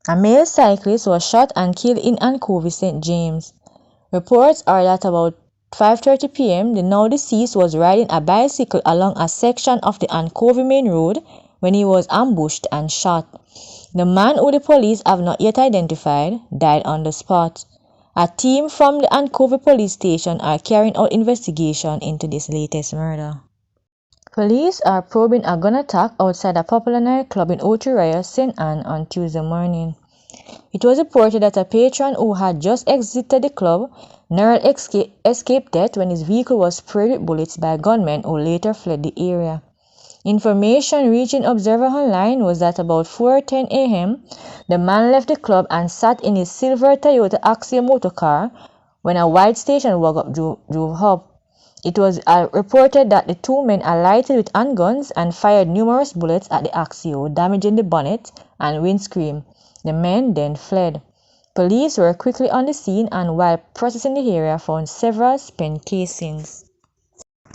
A male cyclist was shot and killed in Ancovi, St. James. Reports are that about 5:30 p.m., the now deceased was riding a bicycle along a section of the Ancovi Main Road when he was ambushed and shot. The man, who the police have not yet identified, died on the spot. A team from the Ancovi police station are carrying out investigation into this latest murder. Police are probing a gun attack outside a popular nightclub in Oturaya, St. Anne on Tuesday morning. It was reported that a patron who had just exited the club narrowly escaped death when his vehicle was sprayed with bullets by gunmen who later fled the area. Information reaching Observer Online was that about 4:10 a.m., the man left the club and sat in his silver Toyota Axia motorcar when a white station wagon drove up. It was reported that the two men alighted with handguns and fired numerous bullets at the Axio, damaging the bonnet and windscreen. The men then fled. Police were quickly on the scene and, while processing the area, found several spent casings.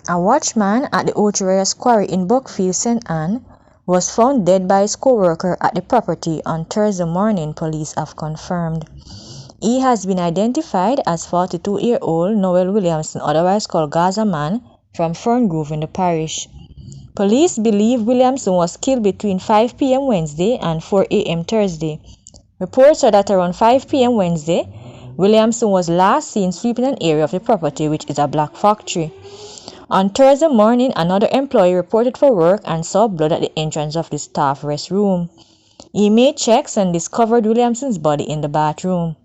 A watchman at the Oturayas quarry in Buckfield, St. Anne, was found dead by his co-worker at the property on Thursday morning, police have confirmed. He has been identified as 42-year-old Noel Williamson, otherwise called Gaza Man, from Ferngrove in the parish. Police believe Williamson was killed between 5 p.m. Wednesday and 4 a.m. Thursday. Reports are that around 5 p.m. Wednesday, Williamson was last seen sweeping an area of the property, which is a black factory. On Thursday morning, another employee reported for work and saw blood at the entrance of the staff restroom. He made checks and discovered Williamson's body in the bathroom.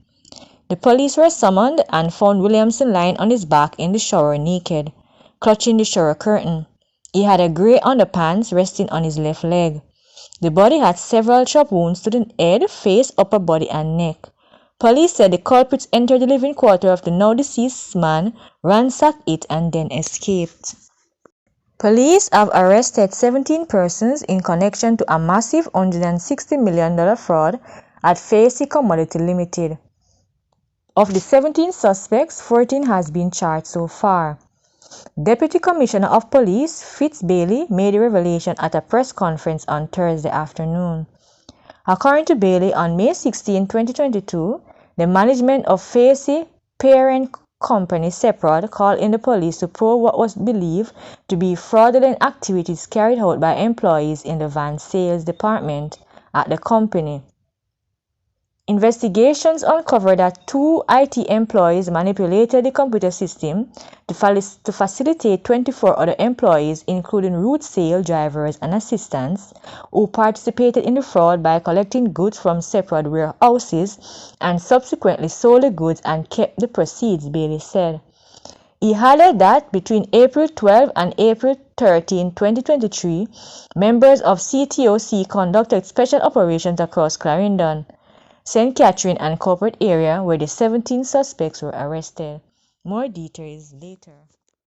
The police were summoned and found Williamson lying on his back in the shower naked, clutching the shower curtain. He had a grey underpants resting on his left leg. The body had several chop wounds to the head, face, upper body, and neck. Police said the culprits entered the living quarter of the now deceased man, ransacked it, and then escaped. Police have arrested 17 persons in connection to a massive $160 million fraud at Facey Commodity Limited. Of the 17 suspects, 14 has been charged so far. Deputy Commissioner of Police Fitz Bailey made the revelation at a press conference on Thursday afternoon. According to Bailey, on May 16, 2022, the management of Facey parent company sh0t called in the police to probe what was believed to be fraudulent activities carried out by employees in the van sales department at the company. Investigations uncovered that two IT employees manipulated the computer system to facilitate 24 other employees, including route sale drivers and assistants, who participated in the fraud by collecting goods from sh0t warehouses and subsequently sold the goods and kept the proceeds, Bailey said. He added that between April 12 and April 13, 2023, members of CTOC conducted special operations across Clarendon, St. Catherine and corporate area where the 17 suspects were arrested. More details later.